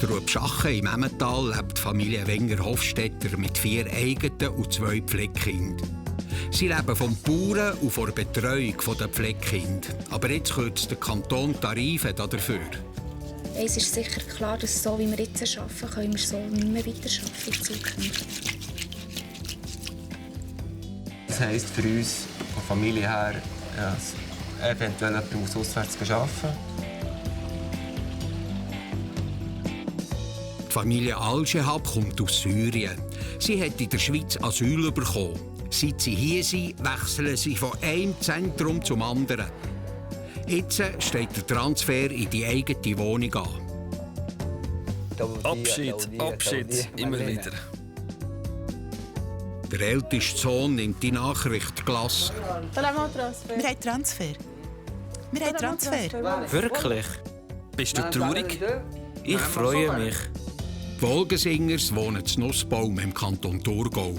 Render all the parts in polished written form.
Trubschachen im Emmental lebt die Familie Wenger-Hofstetter mit 4 eigenen und 2 Pflegekindern. Sie leben vom Bauern und von der Betreuung der Pflegekinder. Aber jetzt kürzt der Kanton Tarife dafür. Es ist sicher klar, dass so wie wir jetzt arbeiten, können wir so nicht mehr weiterarbeiten in Zukunft. Das heisst für uns, von der Familie her, ja, eventuell jemand muss auswärts arbeiten. Die Familie Al-Shehab kommt aus Syrien. Sie hat in der Schweiz Asyl bekommen. Seit sie hier sind, wechseln sie von einem Zentrum zum anderen. Jetzt steht der Transfer in die eigene Wohnung an. Abschied, immer wieder. Der älteste Sohn nimmt die Nachricht gelassen. Wir haben Transfer. Wirklich? Bist du traurig? Ich freue mich. Die Wolgensingers wohnen in Nussbaum im Kanton Thurgau.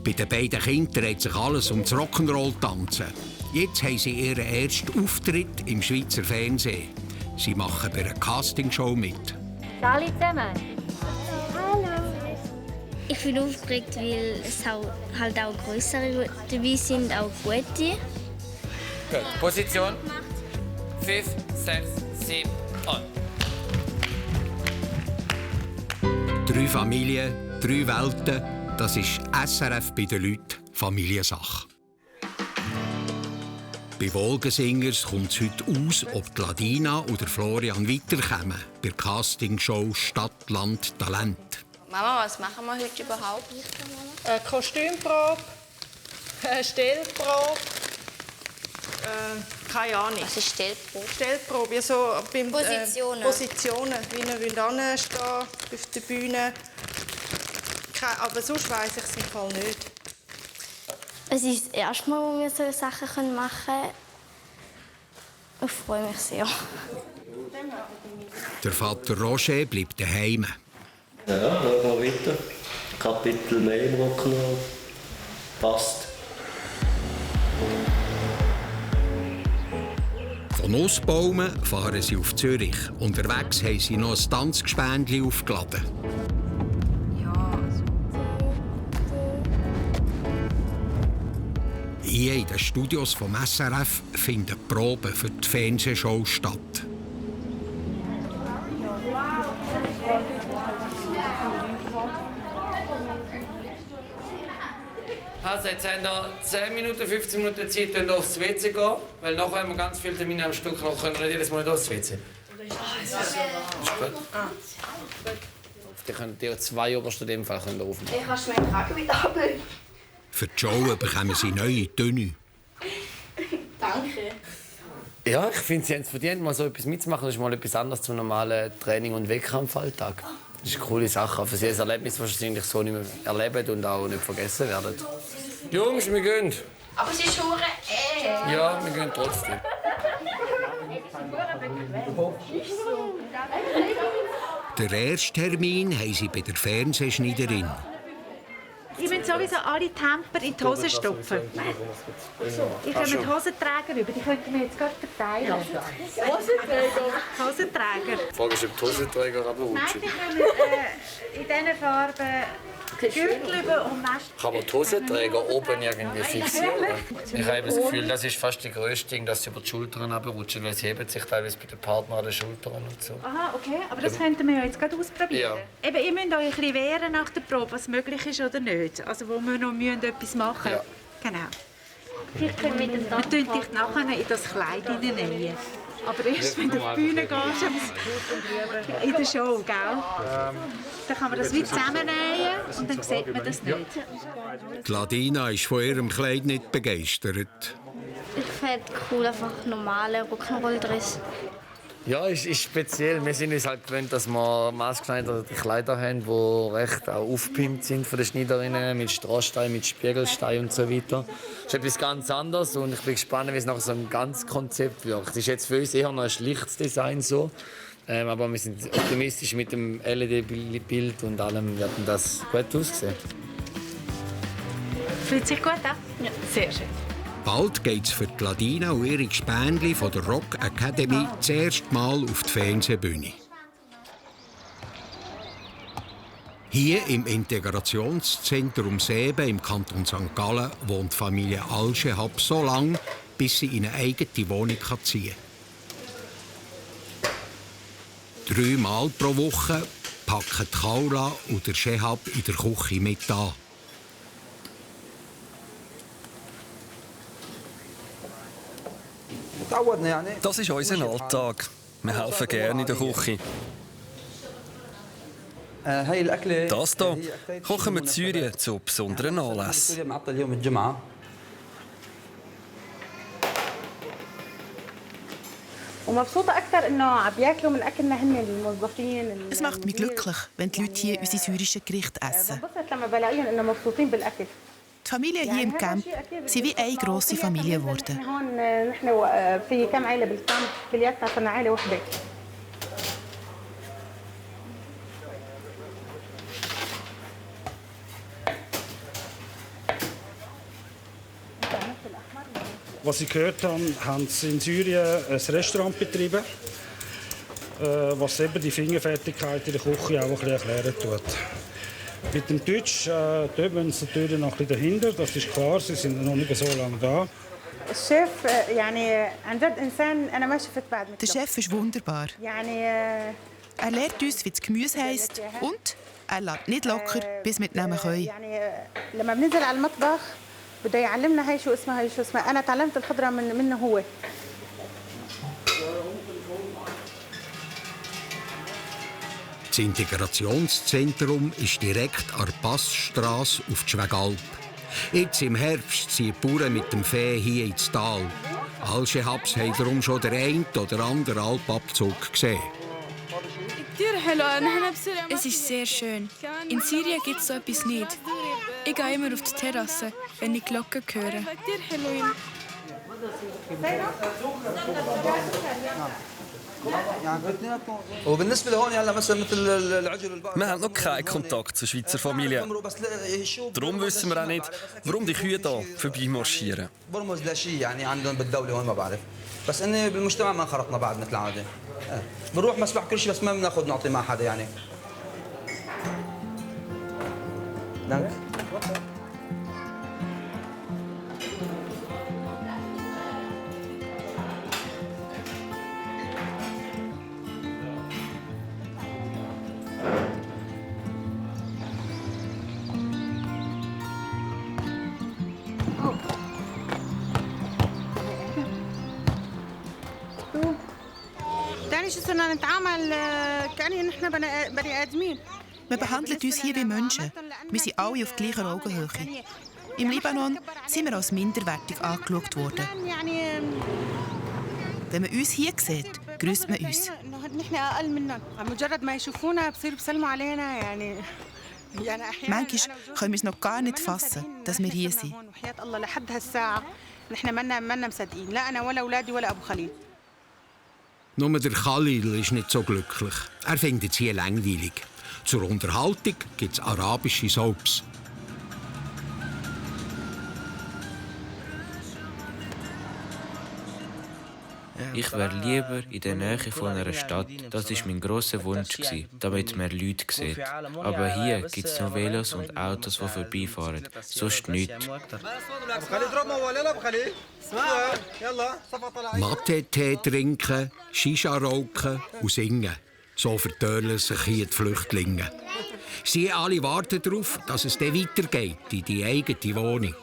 Bei den beiden Kindern dreht sich alles um das Rock'n'Roll-Tanzen. Jetzt haben sie ihren ersten Auftritt im Schweizer Fernsehen. Sie machen bei einer Castingshow mit. Hallo zusammen. Hallo. Ich bin aufgeregt, weil es halt auch größere dabei sind, auch gute. Gut. Position 5, 6, 7 und. 3 Familien, 3 Welten. Das ist SRF bei den Leuten Familiensache. Bei Wolgensingers kommt es heute aus, ob die Ladina oder Florian weiterkommen bei der Castingshow Stadt, Land, Talent. Mama, was machen wir heute überhaupt? Kostümprobe, Stellprobe, keine Ahnung. Was ist Stellprobe? Stellprobe, ja, so beim, Positionen. Positionen, wie ihr anstehen auf der Bühne. Aber sonst weiss ich es im Fall nicht. Es ist das erste Mal, wo wir solche Sachen machen können. Ich freue mich sehr. Der Vater Roger bleibt daheim. Ja, schauen wir weiter. Kapitel mehr im Rock'n'Roll. Passt. Von Nussbaumen fahren sie auf Zürich. Unterwegs haben sie noch ein Tanzgespendli aufgeladen. Hier in den Studios vom SRF finden Proben für die Fernsehshow statt. Also jetzt haben wir 10 Minuten, 15 Minuten Zeit, um aufs WC zu gehen. Weil nachher haben wir ganz viele Termine am Stück noch, können wir nicht jedes Mal nicht aufs WC. Ist gut. Die können die 2 obersten in dem Fall aufnehmen. Ich kann meinen Kragen wieder abnehmen. Für die Show bekommen sie neue Töne. Danke. Ja, ich finde, sie haben es verdient, mal so etwas mitzumachen. Das ist mal etwas anderes zum normalen Training- und Wettkampfalltag. Das ist eine coole Sache. Für sie ein Erlebnis, das wahrscheinlich so nicht mehr erleben und auch nicht vergessen werden. Jungs, wir gehen. Aber es ist hure Ja, wir gehen trotzdem. Den ersten Termin haben sie bei der Fernsehschneiderin. Ich will sowieso alle Temper in die Hose stopfen. Ich komme mit Hosenträger über, die könnten wir jetzt gerade verteilen. Hosenträger? Die Frage ist, ob die Hosenträger runterrutschen. Nein, die kommen in diesen Farben Gürtel über und Nest. Kann man die Hosenträger oben irgendwie fixieren? Ich habe das Gefühl, das ist fast die grösste Ding, dass sie über die Schultern runterrutschen, weil sie heben sich teilweise bei den Partnern an den Schultern und so. Aha, okay, aber das könnten wir ja jetzt gerade ausprobieren. Ja. Eben, ihr müsst euch ein bisschen wehren nach der Probe, was möglich ist oder nicht. Also wo wir noch etwas machen müssen. Ja. Genau. Vielleicht können wir dich nachher in das Kleid hineinnähen. Aber erst, wenn du auf die Bühne gehst, in der Show, gell? Dann kann man das wie zusammennähen und dann sieht man das nicht. Die Ladina ist von ihrem Kleid nicht begeistert. Ich finde es cool, einfach normale Rock'n'Roll-Dress. Ja, ist speziell. Wir sind uns halt gewöhnt, dass wir maßgeschneiderte Kleider haben, die recht auch aufgepimpt sind von den Schneiderinnen, mit Strassstein, mit Spiegelstein und so weiter. Das ist etwas ganz anderes und ich bin gespannt, wie es nach so einem ganzen Konzept wirkt. Es ist jetzt für uns eher noch ein schlichtes Design so, aber wir sind optimistisch mit dem LED-Bild und allem wird das gut aussehen. Fühlt sich gut an? Ja. Sehr schön. Bald geht es für die Ladina und ihre Gespendli von der Rock Academy das erste Mal auf die Fernsehbühne. Hier im Integrationszentrum Seeben im Kanton St. Gallen wohnt die Familie Al-Shehab so lange, bis sie in eine eigene Wohnung ziehen kann. 3 Mal pro Woche packen Kaula und der Shehab in der Küche mit an. Das ist unser Alltag. Wir helfen gerne in der Küche. Das hier kochen wir in Syrien zu besonderen Anlässen. Es macht mich glücklich, wenn die Leute hier unsere syrischen Gerichte essen. Die Familien hier im Camp sind wie eine grosse Familie geworden. Was ich gehört habe, haben sie in Syrien ein Restaurant betrieben, was eben die Fingerfertigkeit in der Küche auch ein bisschen erklären tut. Mit dem Deutsch, dort müssen sie natürlich noch ein bisschen dahinter, das ist klar, sie sind noch nicht so lange da. Der Chef ist wunderbar. Er lehrt uns, wie das Gemüse heisst und er lässt nicht locker, bis wir mitnehmen können. بده يعلمنا هي شو اسمها انا تعلمت الخضره منه هو. Das Integrationszentrum ist direkt an der Passstrasse auf die Schwegalp. Jetzt im Herbst ziehen die Bauern mit dem Vieh hier ins Tal. Al-Shehabs haben darum schon den einen oder anderen Alpabzug gesehen. Es ist sehr schön. In Syrien gibt es so etwas nicht. Ich gehe immer auf die Terrasse, wenn ich Glocken höre. Wir haben noch keinen Kontakt zur Schweizer Familie. Darum wissen wir auch nicht, warum die Kühe hier vorbeimarschieren. بس اني بالمجتمع ما انخرطنا بعد مثل العاده بنروح مسبح كل شيء بس ما بناخذ نعطي مع حدا يعني دانك Man behandelt uns hier wie Menschen. Wir sind alle auf gleicher Augenhöhe. Im Libanon sind wir als minderwertig angeschaut worden. Wenn man uns hier sieht, grüßt man uns. Manchmal können wir es noch gar nicht fassen, dass wir hier sind. Nur der Khalil ist nicht so glücklich. Er findet es hier langweilig. Zur Unterhaltung gibt es arabische Soaps. Ich wäre lieber in der Nähe von einer Stadt. Das war mein grosser Wunsch, damit man Leute sieht. Aber hier gibt es nur Velos und Autos, die vorbeifahren. Sonst nichts. Mate-Tee trinken, Shisha rauchen und singen. So vertönen sich hier die Flüchtlinge. Sie alle warten darauf, dass es dann weitergeht in die eigene Wohnung.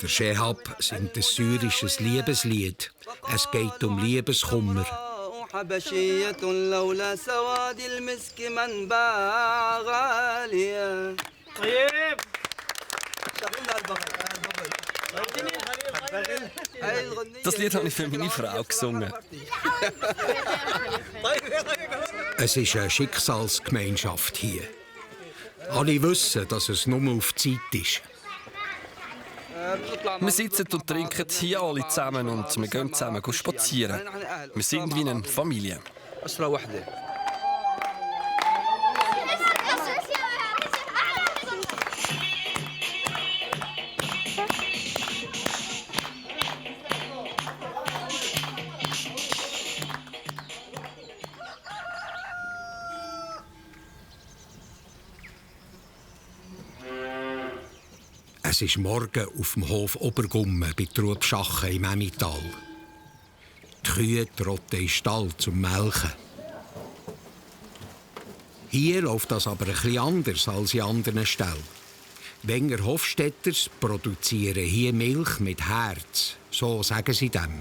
Der Shehab singt ein syrisches Liebeslied. Es geht um Liebeskummer. حبشية لولا سواد المسك منبع غالية طيب Das Lied habe ich für meine Frau gesungen. Es ist eine Schicksalsgemeinschaft hier. Alle wissen, dass es nur auf Zeit ist. Wir sitzen und trinken hier alle zusammen und wir gehen zusammen spazieren. Wir sind wie eine Familie. Es ist morgen auf dem Hof Obergummen bei Trubschachen im Emmental. Die Kühe trotten in den Stall zum Melken. Hier läuft das aber etwas anders als in anderen Ställen. Wenger Hofstetters produzieren hier Milch mit Herz, so sagen sie dem.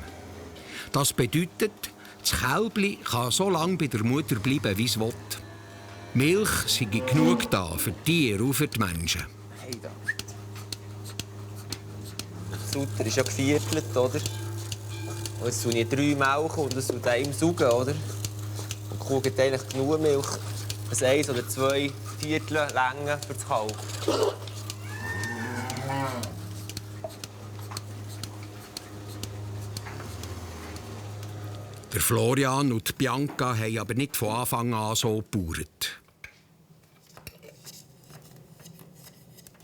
Das bedeutet, das Kälbli kann so lange bei der Mutter bleiben, wie es will. Milch sei genug da für die Tiere und für die Menschen. Das Futter ist ja geviertelt, oder? Und jetzt tue ich 3 melken und das tut einem saugen, oder? Und die Kuh gibt eigentlich genug Milch. 1 oder 2 Viertel Länge für das Kalb. Der Florian und die Bianca haben aber nicht von Anfang an so gebaut.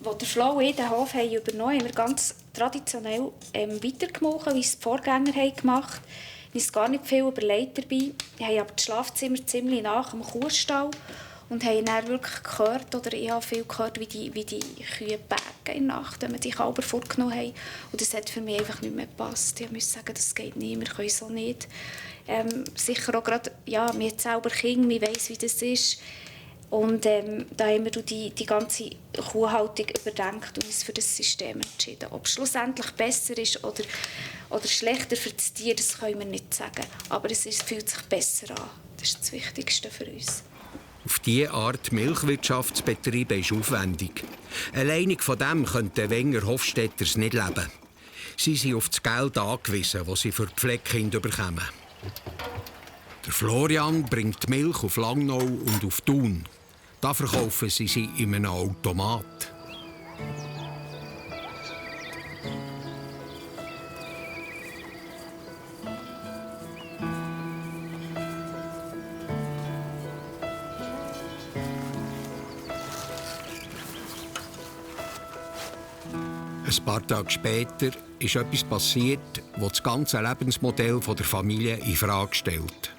Als der Flo und ich den Hof übernommen haben, haben wir ganz traditionell weitergemolken, wie es die Vorgänger gemacht haben. Es ist gar nicht viel überlegt dabei. Wir haben aber das Schlafzimmer ziemlich nach dem Kuhstall und haben dann wirklich gehört, oder ich habe viel gehört, wie die Kühe bägen in der Nacht, wenn wir die Kälber vorgenommen haben. Und das hat für mich einfach nicht mehr gepasst. Ich musste sagen, das geht nicht, wir können so nicht. Sicher auch gerade, ja, wir haben selber Kinder, wir wissen, wie das ist. Und da haben wir die ganze Kuhhaltung überdenkt und uns für das System entschieden. Ob es schlussendlich besser ist oder schlechter für das Tier, das können wir nicht sagen. Aber es fühlt sich besser an. Das ist das Wichtigste für uns. Auf diese Art Milchwirtschaft zu betreiben, ist aufwendig. Alleinig von dem können die Wenger Hofstetters nicht leben. Sie sind auf das Geld angewiesen, das sie für die Pflegekinder bekommen. Der Florian bringt Milch auf Langnau und auf Thun. Da verkaufen sie in einem Automat. Ein paar Tage später ist etwas passiert, das das ganze Lebensmodell der Familie in Frage stellt.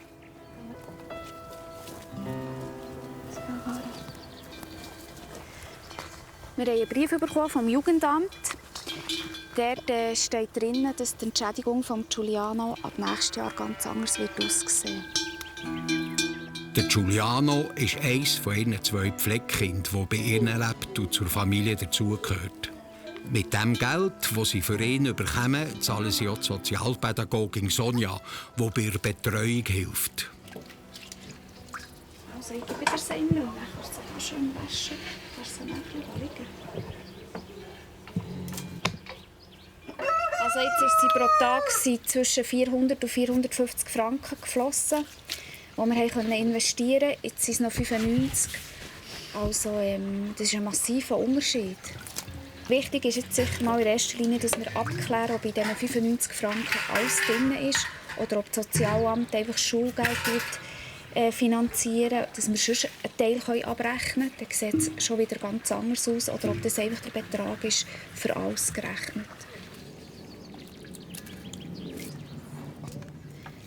Wir haben einen Brief bekommen vom Jugendamt. Dort steht drin, dass die Entschädigung von Giuliano ab nächstes Jahr ganz anders wird aussehen. Der Giuliano ist eines von ihren 2 Pflegekindern, das bei ihnen lebt und zur Familie dazugehört. Mit dem Geld, das sie für ihn bekommen, zahlen sie auch die Sozialpädagogin Sonja, die bei ihrer Betreuung hilft. Also ich gebe dir das in Müll, kannst du das schön waschen. Also jetzt ist sie pro Tag zwischen 400 und 450 Franken geflossen, die wir investieren konnten. Jetzt sind es noch 95. Also das ist ein massiver Unterschied. Wichtig ist jetzt sicher mal in erster Linie, dass wir abklären, ob bei diesen 95 Franken alles drin ist oder ob das Sozialamt einfach Schulgeld finanzieren, dass wir sonst einen Teil abrechnen können. Dann sieht es schon wieder ganz anders aus. Oder ob das einfach der Betrag ist, für alles gerechnet.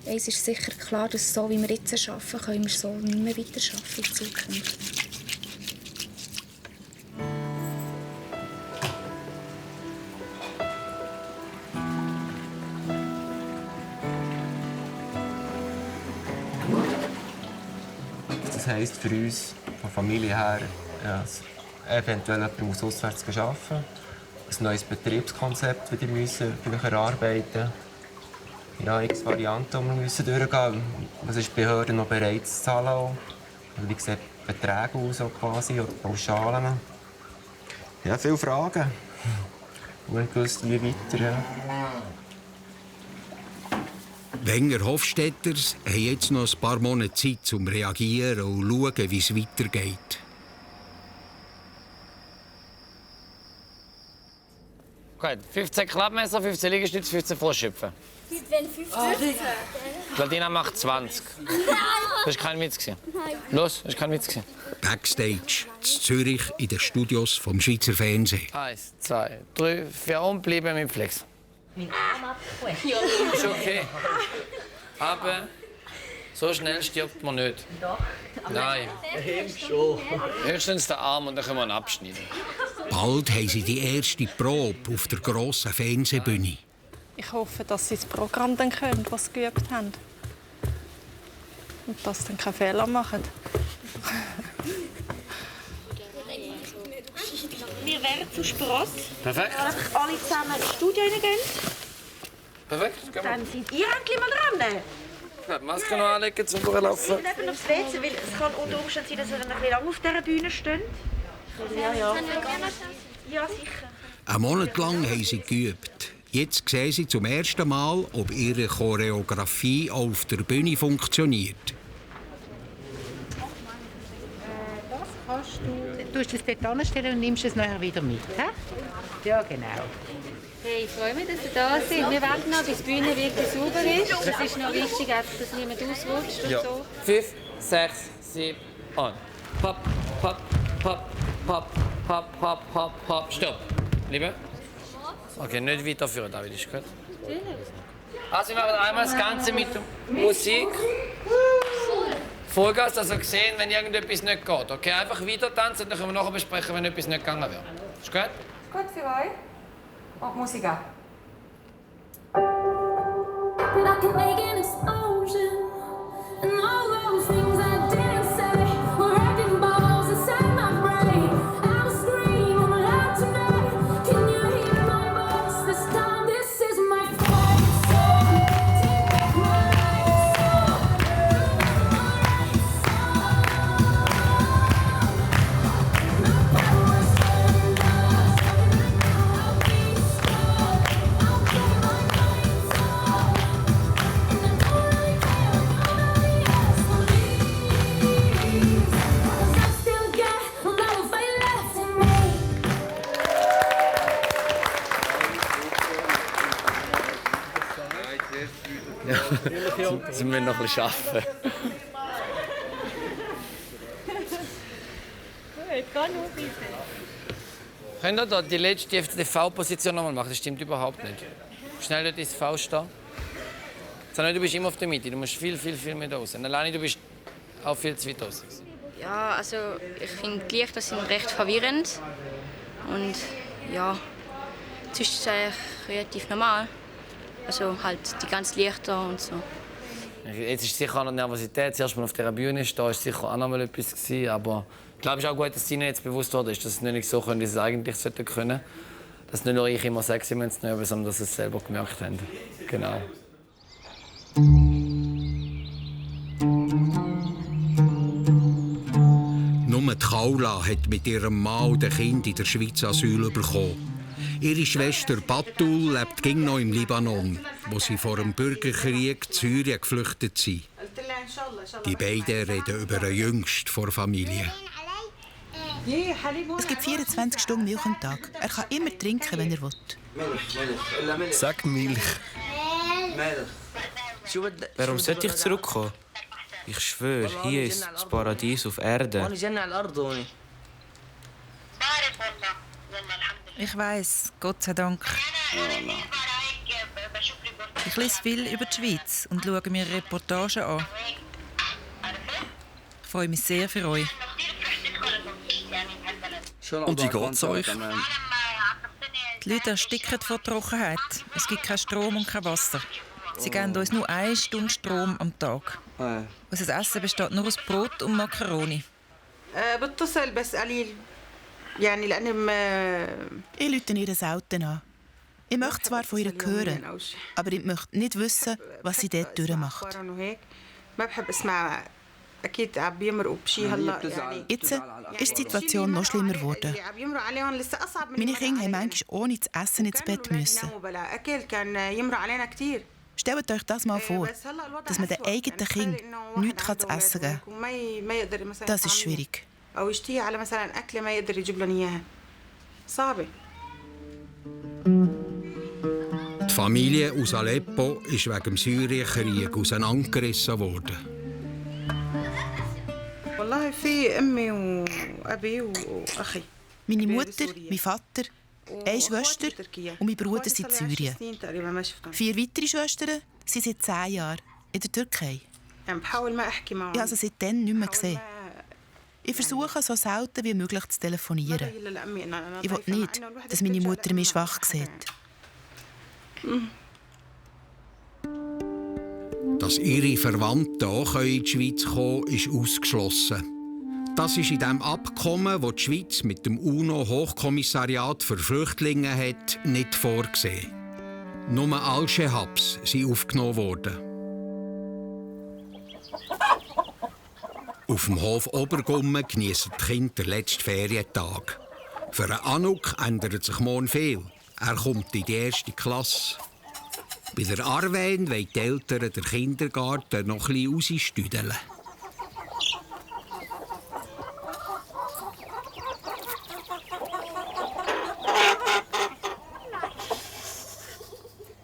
Es ist sicher klar, dass so wie wir jetzt arbeiten, können wir so nicht mehr weiterarbeiten in Zukunft. Das heisst für uns, von der Familie her, ja, eventuell jemand auswärts arbeiten. Ein neues Betriebskonzept, das wir erarbeiten müssen. Ja, x Varianten, die wir durchgehen müssen. Was ist die Behörde noch bereit zu zahlen? Wie sehen die Beträge aus, quasi, oder Pauschalen? Ja, viele Fragen. Und wir wussten, wie weiter. Ja. Wenger Hofstetters haben jetzt noch ein paar Monate Zeit, um zu reagieren und zu schauen, wie es weitergeht. Okay, 15 Klappmesser, 15 Liegestütze, 15 Froschschöpfe. Wenn 15. Claudina macht 20. Das war kein Witz. Los, das war kein Witz. Backstage, in Zürich, in den Studios vom Schweizer Fernsehen. 1, 2, 3, 4 und bleiben mit Flex. Mein Arm abgebrochen. Ist okay. Aber so schnell stirbt man nicht. Doch. Nein. Schon. Höchstens der Arm und dann können wir ihn abschneiden. Bald haben sie die erste Probe auf der grossen Fernsehbühne. Ich hoffe, dass sie das Programm dann können, das sie geübt haben. Und dass sie dann keine Fehler machen. Wir wären zu Spross. Perfekt. Einfach alle zusammen ins Studio reingehen. Perfekt. Dann sind ihr endlich mal dran. Ja, die Maske noch anlegen, zum Durchlaufen. Wir gehen aufs WC, weil es kann unter Umständen sein, dass wir dann ein bisschen lange auf dieser Bühne stehen. Ja. Ja, sicher. Einen Monat lang haben sie geübt. Jetzt sehen sie zum ersten Mal, ob ihre Choreografie auch auf der Bühne funktioniert. Das kannst du. Du tust es dort anstellen und nimmst es nachher wieder mit. He? Ja, genau. Hey, ich freue mich, dass ihr da seid. Wir warten noch, bis die Bühne wirklich sauber ist. Es ist noch wichtig, dass niemand ausrutscht und so. 5, 6, 7, on. Pop, pop, pop, pop, pop, pop, pop, pop. Stopp. Liebe? Okay, nicht weiterführen, David, ist gut? Also wir machen einmal das Ganze mit Musik. Vollgas, dass ihr sehen, wenn irgendetwas nicht geht. Okay, einfach weiter tanzen, dann können wir nachher besprechen, wenn etwas nicht gegangen wäre. Ist gut? Gut für euch. Und Musik an. Sie müssen noch ein bisschen arbeiten. Könnt ihr da die letzte FTV-Position noch mal machen? Das stimmt überhaupt nicht. Schnell dort ins V stehen. Du bist immer auf der Mitte. Du musst viel mehr da raus. Und alleine du bist auch viel zu weit raus. Ja, also ich finde die Lichter sind recht verwirrend. Und ja, sonst ist es eigentlich relativ normal. Also halt die ganzen Lichter und so. Jetzt ist sicher auch noch Nervosität. Zuerst mal auf dieser Bühne stehen, war sicher auch noch mal etwas gewesen. Aber ich glaube, es ist auch gut, dass es ihnen jetzt bewusst wurde, dass sie nicht so können, wie sie es eigentlich können sollten. Dass nicht nur ich immer sexy bin, sondern dass sie es selber gemerkt haben. Genau. Nur die Kaula hat mit ihrem Mann und den Kind in der Schweiz Asyl bekommen. Ihre Schwester Batul lebt noch im Libanon, wo sie vor dem Bürgerkrieg in Syrien geflüchtet sind. Die beiden reden über den Jüngsten der Familie. Es gibt 24 Stunden Milch am Tag. Er kann immer trinken, wenn er will. Sag Milch. Warum sollte ich zurückkommen? Ich schwöre, hier ist das Paradies auf Erde. Ich weiss, Gott sei Dank. Ich lese viel über die Schweiz und schaue mir Reportagen an. Ich freue mich sehr für euch. Und wie geht's euch? Die Leute ersticken vor Trockenheit. Es gibt keinen Strom und kein Wasser. Sie geben uns nur 1 Stunde Strom am Tag. Unser Essen besteht nur aus Brot und Macaroni. Ich rufe ihr selten an. Ich möchte zwar von ihr hören, aber ich möchte nicht wissen, was sie dort durchmacht. Jetzt ist die Situation noch schlimmer geworden. Meine Kinder haben manchmal ohne zu essen ins Bett müssen. Stellt euch das mal vor, dass man den eigenen Kindern nichts zu essen geben kann. Das ist schwierig. Die Familie aus Aleppo ist wegen dem Syrienkrieg auseinandergerissen worden. Meine Mutter, mein Vater, eine Schwester und mein Bruder sind in Syrien. 4 weitere Schwestern sind seit 10 Jahren in der Türkei. Ich habe sie seitdem nicht mehr gesehen. Ich versuche, so selten wie möglich zu telefonieren. Ich will nicht, dass meine Mutter mich schwach sieht. Dass ihre Verwandten auch in die Schweiz kommen können, ist ausgeschlossen. Das ist in dem Abkommen, das die Schweiz mit dem UNO-Hochkommissariat für Flüchtlinge hat, nicht vorgesehen. Nur Al-Shahabs sind aufgenommen worden. Auf dem Hof Obergummen geniessen die Kinder den letzten Ferientag. Für einen Anouk ändert sich morgen viel. Er kommt in die 1. Klasse. Bei der Arwen wollen die Eltern den Kindergarten noch ein bisschen rausstüdeln.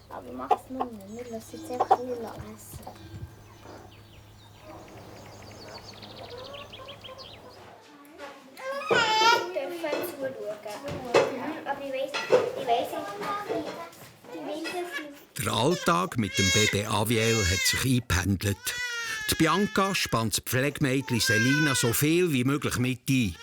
Aber mach es nur nicht. Wir lassen jetzt einfach essen. Der Alltag mit dem Baby Aviel hat sich eingependelt. Die Bianca spannt das Pflegemädchen Selina so viel wie möglich mit ein.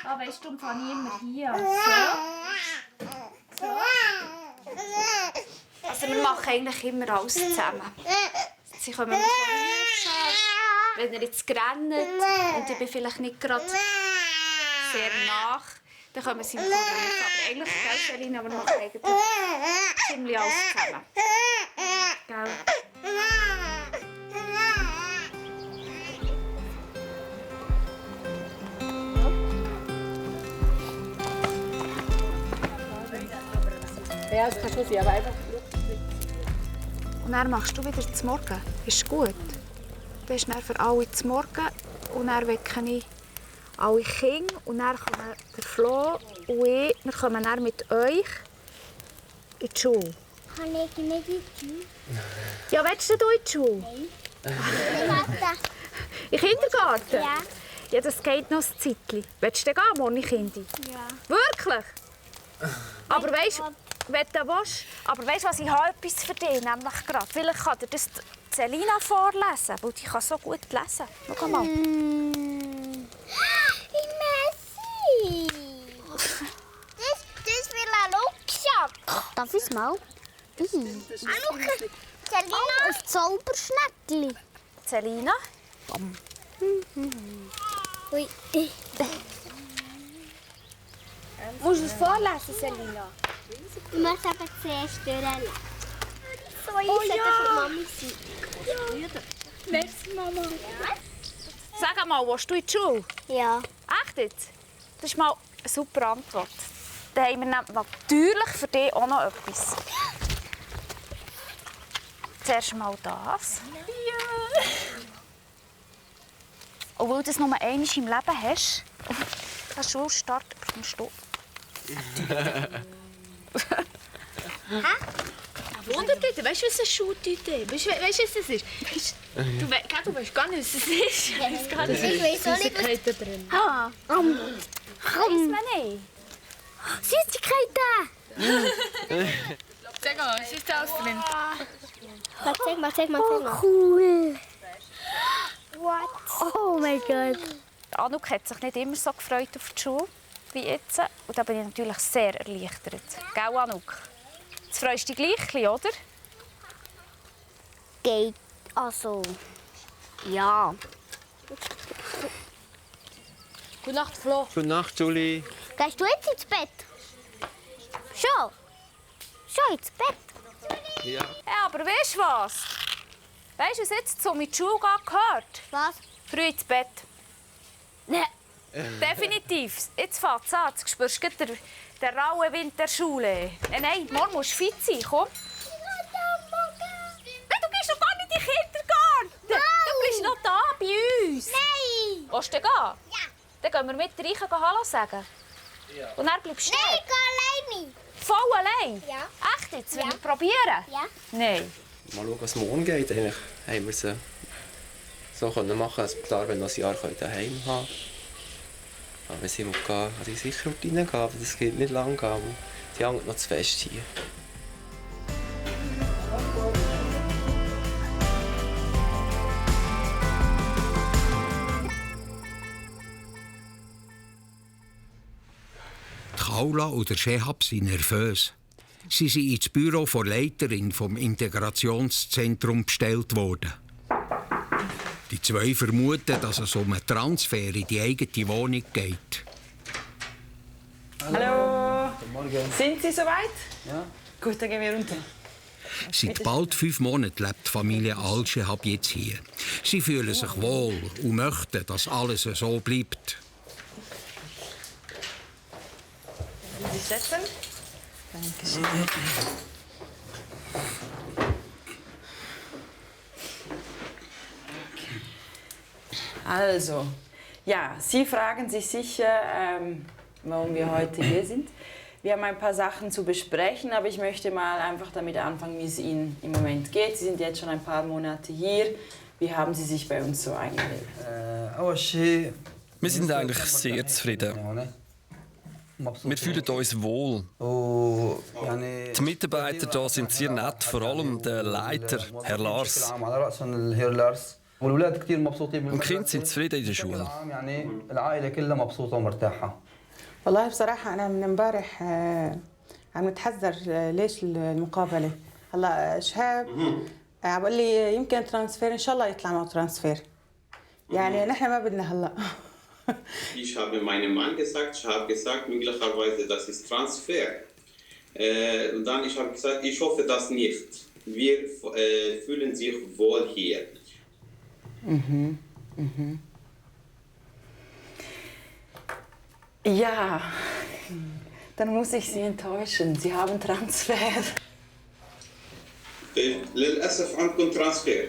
Ah, weißt du, fahre ich immer hier. So. Also wir machen eigentlich immer alles zusammen. Sie kommen mit wenn er jetzt rennt und ich bin vielleicht nicht gerade sehr nach, dann kommen sie mit Rühren. Aber eigentlich, gell, Selina, wir machen eigentlich ziemlich alles zusammen. Gell? Ja, das kann schon sein, aber einfach... Und dann machst du wieder zum Morgen. Ist gut. Du bist dann für alle zum Morgen und dann wecke ich alle Kinder und dann kommen der Flo und ich, wir kommen dann mit euch in die Schule. Kann ich nicht in die Schule? Ja, willst du in die Schule? Nein. In den Kindergarten? Ja. Ja, das geht noch ein Zeitchen. Willst du gehen, morgen, Kinder? Ja. Wirklich? Aber weißt du, wenn du willst, aber weißt du was, ich habe etwas für dich, nämlich gerade. Vielleicht kann dir das Selina vorlesen, weil die kann so gut lesen. Schau mal. Messi! Das will ein Rucksack. Darf ich es mal? Selina, ein Zauberschneckli. Selina? Ui. Musst du es vorlesen, Selina? Ich muss aber zuerst durchlesen. So, ich sollte für Mami sein. Ja. Merci, Mama. Sag mal, willst du in die Schule? Ja. Echt jetzt? Das ist mal eine super Antwort. Dann haben wir natürlich für dich auch noch etwas. Zuerst mal das. Ja. Und weil du es nur einmal im Leben hast, der Schulstart bekommst du. Hä? Wundertüte, weißt du, was eine Schultüte ist? Weißt du, was das ist? Du weißt gar nicht, was das ist. Ich weiß auch nicht, was drin. Ah. Weiss man nicht. Süßigkeiten! Sag mal, was ist da alles drin? Zeig mal. Oh, cool. What? Oh mein Gott. Anouk hat sich nicht immer so gefreut auf die Schule wie jetzt. Und da bin ich natürlich sehr erleichtert. Gell, Anouk? Jetzt freust du dich gleich, oder? Geht. Also. Ja. Gute Nacht, Flo. Gute Nacht, Julie. Gehst du jetzt ins Bett? Schon? Schon ins Bett? Ja. Ja, aber weißt du was? Weißt du, was jetzt so mit der Schule gehört? Was? Früh ins Bett. Nein. Definitiv. Jetzt fängt es an. Jetzt spürst du den rauen Wind der Schule. Nein, morgen musst du fit sein. Komm. Nein, du gehst doch gar nicht in den Kindergarten. Du bist noch da bei uns. Nein. Willst du gehen? Ja. Dann gehen wir mit rein Hallo sagen. Ja. Und dann bleibst du Nein, ich gehe alleine. Voll allein? Ja. Echt jetzt? Wollen wir probieren? Ja. Nein. Mal schauen, was morgen geht. Eigentlich haben wir es so können machen, dass wir klar, wenn wir noch ein Jahr daheim haben. Aber wenn sie gehen, kann ich sicher reingehen, aber das geht nicht lange. Die hängt noch zu fest hier. Paula und der Shehab sind nervös. Sie sind ins Büro der Leiterin vom Integrationszentrum bestellt worden. Die zwei vermuten, dass es um einen Transfer in die eigene Wohnung geht. Hallo. Sind Sie soweit? Ja. Gut, dann gehen wir runter. Seit bald 5 Monaten lebt die Familie Al-Shehab jetzt hier. Sie fühlen sich wohl und möchten, dass alles so bleibt. Sie sich setzen. Dankeschön. Also, ja, Sie fragen sich sicher, warum wir heute hier sind. Wir haben ein paar Sachen zu besprechen, aber ich möchte mal einfach damit anfangen, wie es Ihnen im Moment geht. Sie sind jetzt schon ein paar Monate hier. Wie haben Sie sich bei uns so eingelebt? Wir sind eigentlich sehr zufrieden. Wir fühlen uns wohl. Die Mitarbeiter hier sind sehr nett, vor allem der Leiter, Herr Lars. Und die Kinder sind zufrieden in der Schule. والله بصراحة أنا من امبارح عم نتحذر ليش المقابلة هلا شهاب عم بقول لي يمكن ترانسفير إن شاء الله يطلع معه ترانسفير يعني نحن ما بدنا هلا Ich habe meinem Mann gesagt, ich habe gesagt, möglicherweise das ist Transfer. Und dann ich habe gesagt, ich hoffe das nicht. Wir fühlen sich wohl hier. Ja, dann muss ich Sie enttäuschen. Sie haben Transfer. للأسف عندكم Transfer.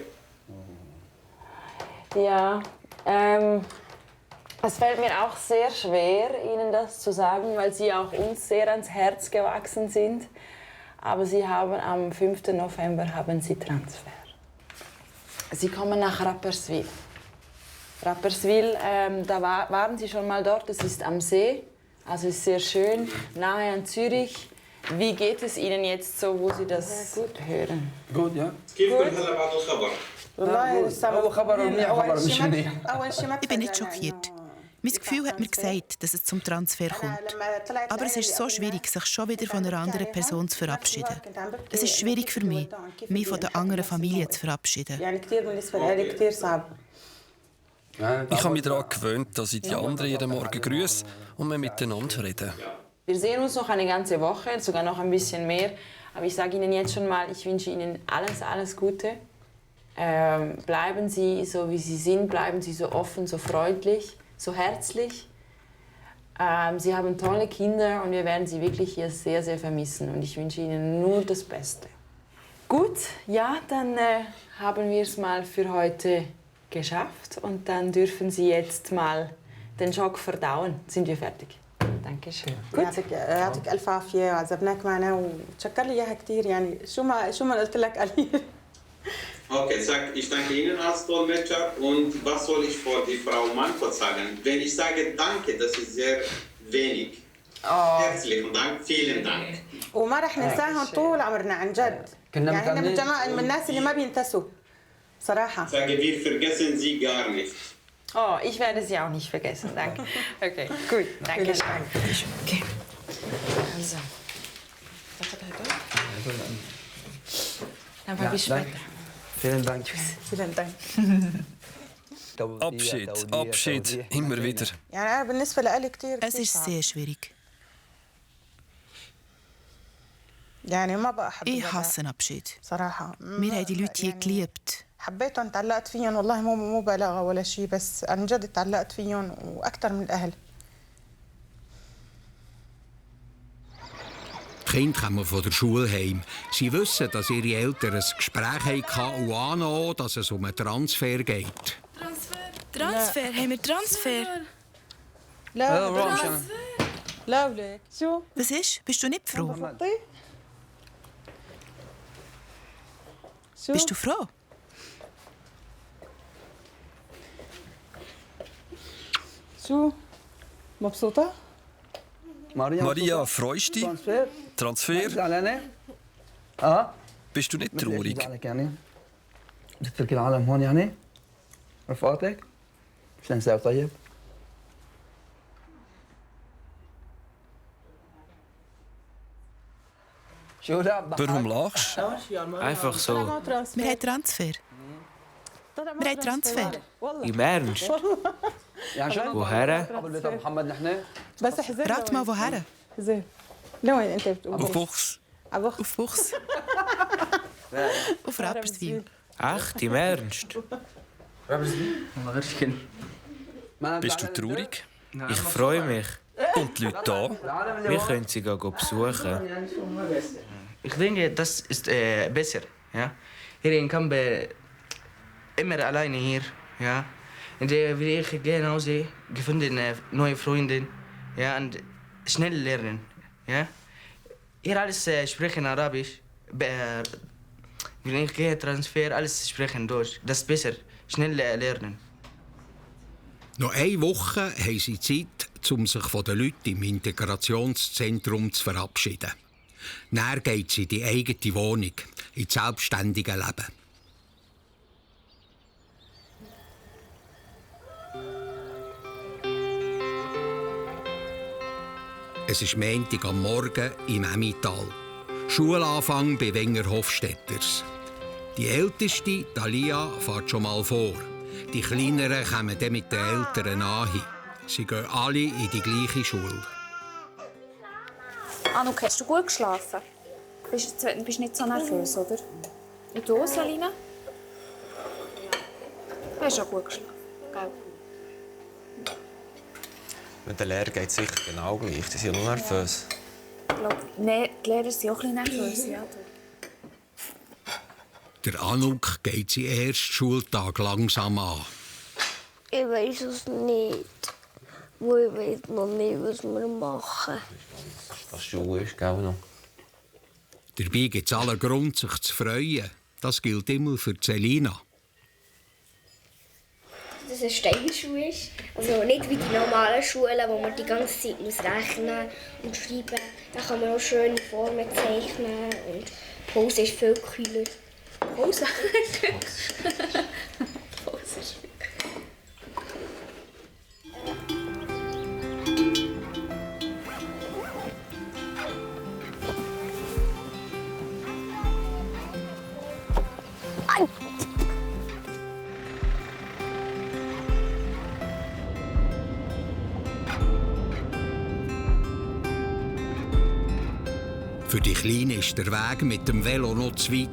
Ja, es fällt mir auch sehr schwer, Ihnen das zu sagen, weil Sie auch uns sehr ans Herz gewachsen sind. Aber Sie haben am 5. November haben Sie Transfer. Sie kommen nach Rapperswil. Rapperswil, da waren Sie schon mal dort, das ist am See, also ist sehr schön, nahe an Zürich. Wie geht es Ihnen jetzt so, wo Sie das gut hören? Gut, ja. Ich bin nicht schockiert. Mein Gefühl hat mir gesagt, dass es zum Transfer kommt. Aber es ist so schwierig, sich schon wieder von einer anderen Person zu verabschieden. Es ist schwierig für mich von der anderen Familie zu verabschieden. Ich habe mich daran gewöhnt, dass ich die anderen jeden Morgen grüße und wir miteinander reden. Wir sehen uns noch eine ganze Woche, sogar noch ein bisschen mehr. Aber ich sage Ihnen jetzt schon mal, ich wünsche Ihnen alles Gute. Bleiben Sie so, wie Sie sind, bleiben Sie so offen, so freundlich, so herzlich. Sie haben tolle Kinder und wir werden Sie wirklich hier sehr, sehr vermissen. Und ich wünsche Ihnen nur das Beste. Gut, ja, dann haben wir es mal für heute geschafft. Und dann dürfen Sie jetzt mal den Schock verdauen. Sind wir fertig? Dankeschön. يعطيك ألف عافية وعذبناك معنا وتشكر لي إياها كثير يعني شو ما قلت لك قليل. Okay, ich danke Ihnen als Dolmetscher. Und was soll ich vor die Frau Manfort sagen? Wenn ich sage Danke, das ist sehr wenig. Herzlichen Dank, vielen Dank. وما رح ننساهم طول عمرنا عن جد. يعني احنا من الناس اللي ما بينتسوا صراحة. Sage, wir vergessen Sie gar nicht. Oh, ich werde Sie auch nicht vergessen, danke. Okay, gut, danke schön. Okay. Also. Dann bis später. Vielen Dank. Vielen Dank. Abschied, immer wieder. Es ist sehr schwierig. Ich hasse Abschied. Wir haben die Leute hier geliebt. حبيتهم تعلقت فيهم والله مو بلاغه ولا شيء بس عن جد تعلقت فيهم واكثر من الاهل. Die Kinder kommen von der Schule heim. Sie wissen, dass ihre Eltern ein Gespräch hatten und annehmen, dass es um einen Transfer geht. Transfer? Haben wir Transfer? Was ist? Bist du nicht froh? Bist du froh? شو مبسوطة؟ Maria, freust du dich? Transfer? Bist du nicht traurig? بتتركي العالم هون يعني؟ رفقاتك؟ مش نساء طيب؟ Warum lachst du? Einfach so. Wir haben Transfer. Wir haben Transfer. Im Ernst? Woher? Rat mal, woher? Auf Buchs. Auf Buchs. Auf Rapperswil. Echt? Im Ernst? Bist du traurig? Ich freue mich. Und die Leute da? Wir können sie besuchen. Ich denke, das ist besser. Ja? Hier in Kambe immer alleine hier. Ja? Und wie ich gehe nach Hause, gefunden neue Freunde. Ja? Und schnell lernen. Ja? Hier alles sprechen Arabisch. Wenn ich gehe Transfer, alles sprechen Deutsch. Das ist besser. Schnell lernen. Noch eine Woche haben sie Zeit, um sich von den Leuten im Integrationszentrum zu verabschieden. Dann geht sie in die eigene Wohnung, ins selbstständige Leben. Es ist Montag am Morgen im Emmental. Schulanfang bei Wenger Hofstetters. Die Älteste, Dalia, fährt schon mal vor. Die Kleineren kommen dann mit den Eltern nahe. Sie gehen alle in die gleiche Schule. Anouk, hast du gut geschlafen? Du bist nicht so nervös, oder? Und du, Selina? Du hast auch gut geschlafen, gell? Mit den Lehrern geht es sicher genau gleich. Die sind nur nervös. Nein, die Lehrer sind auch ein bisschen nervös, ja. Der Anouk geht seinen ersten Schultag langsam an. Ich weiß es nicht. Wo ich weiß noch nicht, was wir machen. Das Schule ist, gell, noch. Dabei gibt es allen Grund, sich zu freuen. Das gilt immer für Selina. Dass es eine Steigerschule ist. Also nicht wie die normalen Schulen, wo man die ganze Zeit rechnen und schreiben muss. Da kann man auch schöne Formen zeichnen und die Pause ist viel kühler. Pause? Pause ist viel Für die Kleinen ist der Weg mit dem Velo noch zu weit.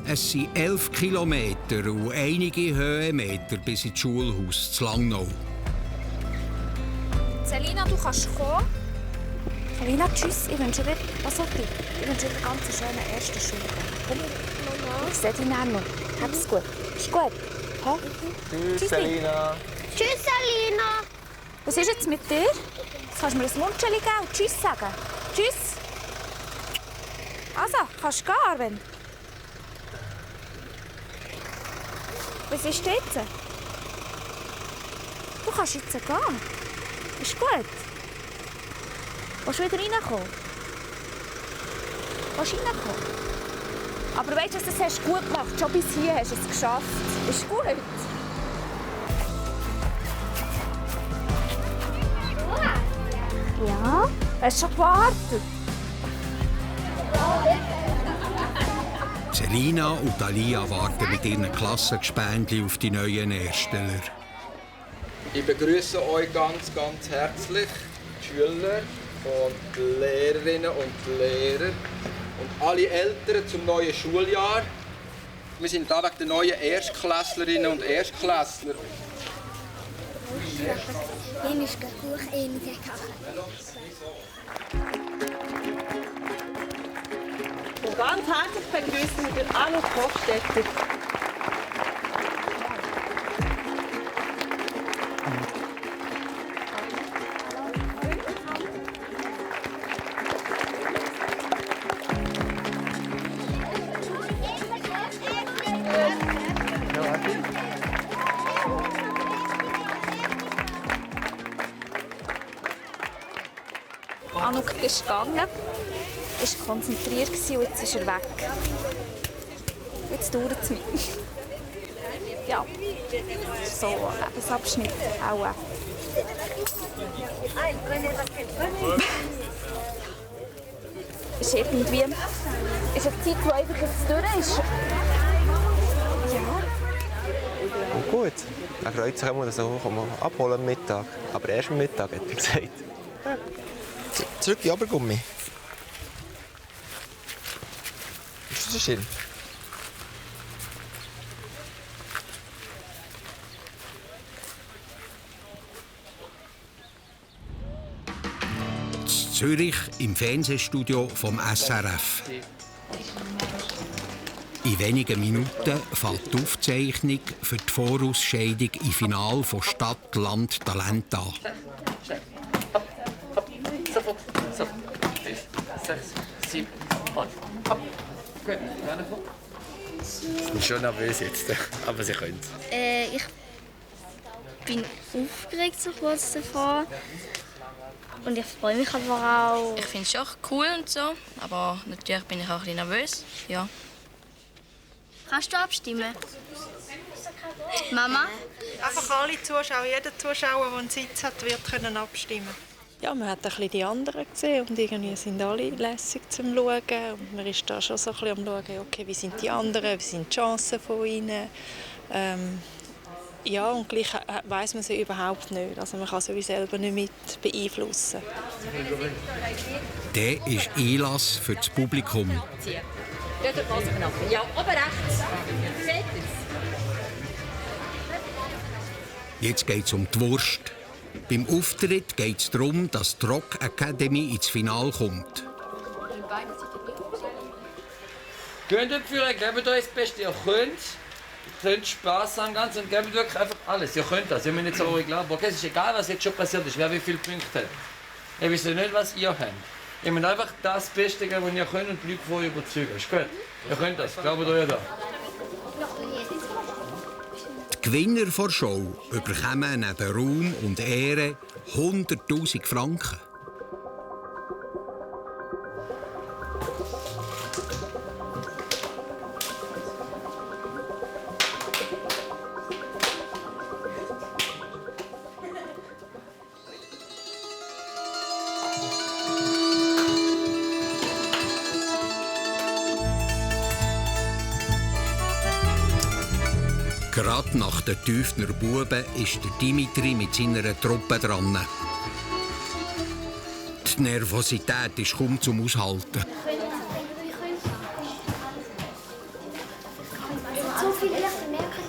Es sind 11 Kilometer und einige Höhenmeter bis ins Schulhaus zu Langnau. Selina, du kannst kommen. Selina, tschüss. Ich wünsche dir, was auch dir. Ich wünsche dir einen ganz schönen ersten Schultag. Komm, Mama. Ich sehe dich nachher noch. Hab's gut. Ist gut? Ha? Tschüss, Selina. Tschüss, Selina. Was ist jetzt mit dir? Kannst du mir ein Mundscheli geben und tschüss sagen? Tschüss. Also, kannst du gehen, Arwen? Was ist jetzt? Du kannst jetzt gehen. Ist gut. Willst du wieder reinkommen? Willst du reinkommen? Aber weißt du, das hast du gut gemacht. Schon bis hier hast du es geschafft. Ist gut. Ja? Hast du schon gewartet? Selina und Dalia warten mit ihren Klassengespendli auf die neuen Ersteller. Ich begrüße euch ganz, ganz herzlich, die Schüler und die Lehrerinnen und Lehrer und alle Eltern zum neuen Schuljahr. Wir sind hier wegen der neuen Erstklässlerinnen und Erstklässler. Hier ist der Kuchen in der Kache. Und ganz herzlich begrüßen wir Anouk Hofstetter. Anouk ist gegangen, war konzentriert und jetzt ist er weg. Jetzt dauert es nicht. Ja, so ein Abschnitt auch. ist irgendwie ist eine Zeit, die einfach jetzt durch ist. Ja. Und gut. Er freut sich immer, dass er abholen am Mittag. Aber erst am Mittag, hat er gesagt. Zurück in Obergummi. Ist das schön? In Zürich im Fernsehstudio vom SRF. In wenigen Minuten fällt die Aufzeichnung für die Vorausscheidung im Finale von Stadt, Land, Talent an. Sofort. So. 5, 6, 7, 8. Gut, ich bin schon nervös jetzt, aber sie können es. Ich bin aufgeregt so kurz davor. Und ich freue mich aber auch. Ich finde es schon cool und so, aber natürlich bin ich auch ein bisschen nervös. Ja. Kannst du abstimmen? Mama? Einfach alle Zuschauer, jeder Zuschauer, der einen Sitz hat, wird können abstimmen. Ja, man hat ein bisschen die anderen gesehen und irgendwie sind alle lässig zum Schauen. Und man ist da schon so ein bisschen am Schauen, okay, wie sind die anderen, wie sind die Chancen von ihnen. Ja, und gleich weiss man sie überhaupt nicht. Also man kann sie selber nicht mit beeinflussen. Der ist Einlass für das Publikum. Ja, oben rechts. Seht ihr Jetzt geht es um die Wurst. Beim Auftritt geht es darum, dass die Rock Academy ins Finale kommt. Geht nicht für euch, gebt euch das Beste, ihr könnt. Ihr könnt Spass haben ganz und gebt wirklich einfach alles. Ihr könnt das, ihr müsst nicht so ruhig glauben. Okay, es ist egal, was jetzt schon passiert ist, wer wie viele Punkte hat. Ihr wisst nicht, was ihr habt. Ihr müsst einfach das Beste geben, was ihr könnt und die Leute von euch überzeugen. Ist gut? Ihr könnt das, glaubt euch da. Die Gewinner der Show bekommen neben Ruhm und Ehre 100'000 Franken. Gerade nach den Tüftner Buben ist der Dimitri mit seiner Truppe dran. Die Nervosität ist kaum zum Aushalten. So viel Licht merken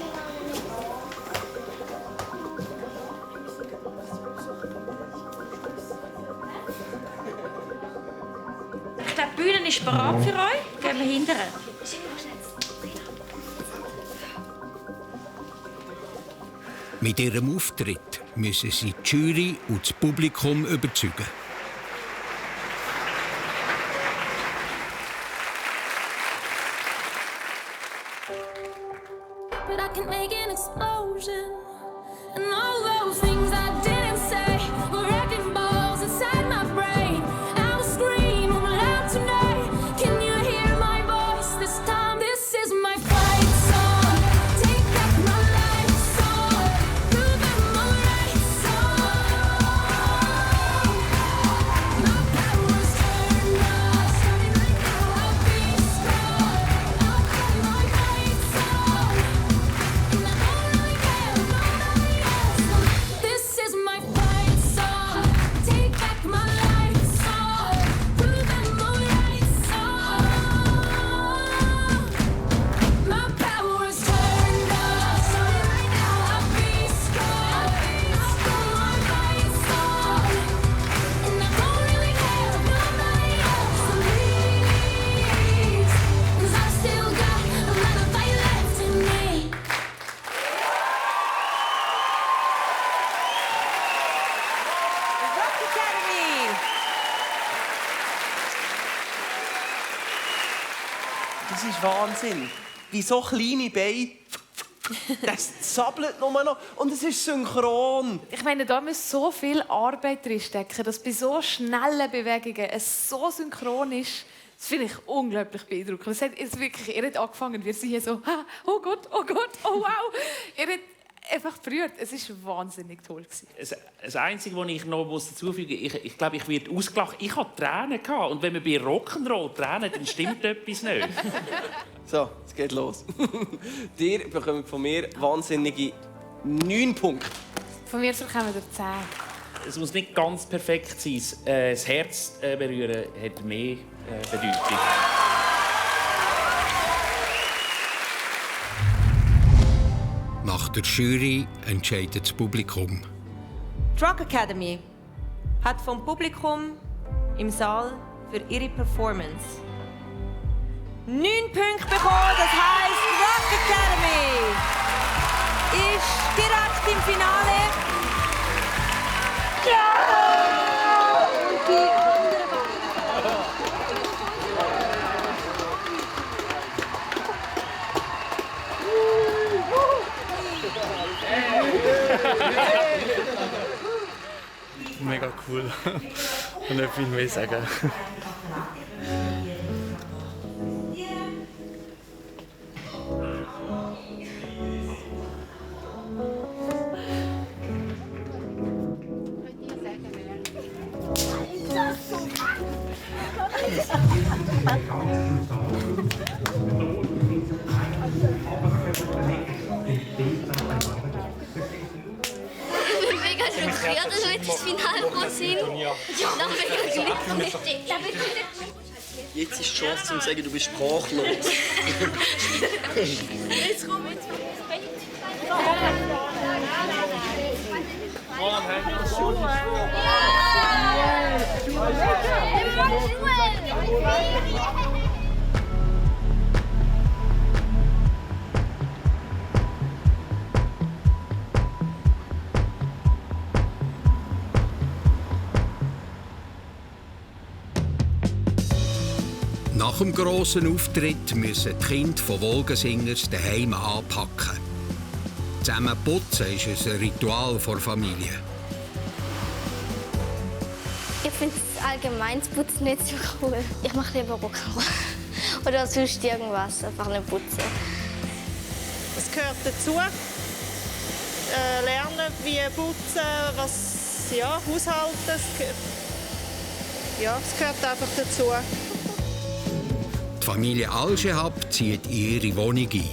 Ich glaube, die Bühne ist bereit für euch. Gehen wir hinterher. Mit ihrem Auftritt müssen sie die Jury und das Publikum überzeugen. Das ist Wahnsinn. Wie so kleine Beine. Das zappelt nur noch. Und es ist synchron. Ich meine, da muss so viel Arbeit drinstecken, dass bei so schnellen Bewegungen es so synchron ist. Das finde ich unglaublich beeindruckend. Es hat jetzt wirklich, ihr habt angefangen, wir sind hier so, oh Gott, oh wow. einfach berührt. Es war wahnsinnig toll. Das Einzige, was ich noch dazufügen muss, ich glaube, ich werde ausgelacht. Ich hatte Tränen gehabt. Und wenn man bei Rock'n'Roll Tränen, dann stimmt etwas nicht. So, es geht los. Ihr bekommt von mir wahnsinnige 9 Punkte. Von mir bekommen wir 10. Es muss nicht ganz perfekt sein. Das Herz berühren hat mehr Bedeutung. Nach der Jury entscheidet das Publikum. Die Rock Academy hat vom Publikum im Saal für ihre Performance 9 Punkte bekommen. Das heisst, die Rock Academy ist direkt im Finale. Ja! Und die Mega cool. Und nicht viel mehr sagen. Ja, dass wir jetzt ins Finale gekommen sind. Ich habe mega Glück. Jetzt ist die Chance, zu sagen, du bist sprachlos. Jetzt komm, jetzt Nach dem grossen Auftritt müssen die Kinder von Wolgensingers daheim anpacken. Zusammen putzen ist ein Ritual der Familie. Ich finde allgemein das Putzen nicht so cool. Ich mache lieber Rock'n'Roll. Oder sonst irgendwas, einfach nicht putzen. Es gehört dazu. Lernen, wie putzen, was, ja, haushalten. Ja, es gehört einfach dazu. Die Familie Alschehab zieht in ihre Wohnung ein.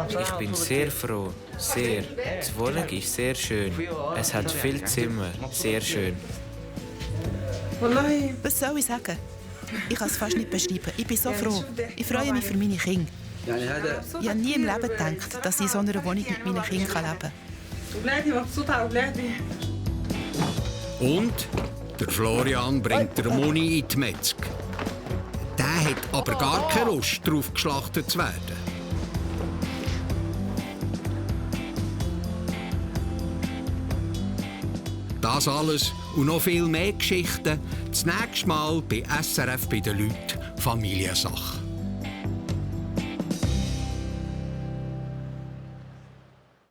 Ich bin sehr froh, sehr. Die Wohnung ist sehr schön. Es hat viele Zimmer, sehr schön. Was soll ich sagen? Ich kann es fast nicht beschreiben. Ich bin so froh. Ich freue mich für meine Kinder. Ich habe nie im Leben gedacht, dass ich in so einer Wohnung mit meinen Kindern leben kann. Und der Florian bringt der Moni in die Metzg. Der hat aber gar keine Lust, darauf geschlachtet zu werden. Das alles und noch viel mehr Geschichten das nächste Mal bei SRF bei den Leuten Familiensache.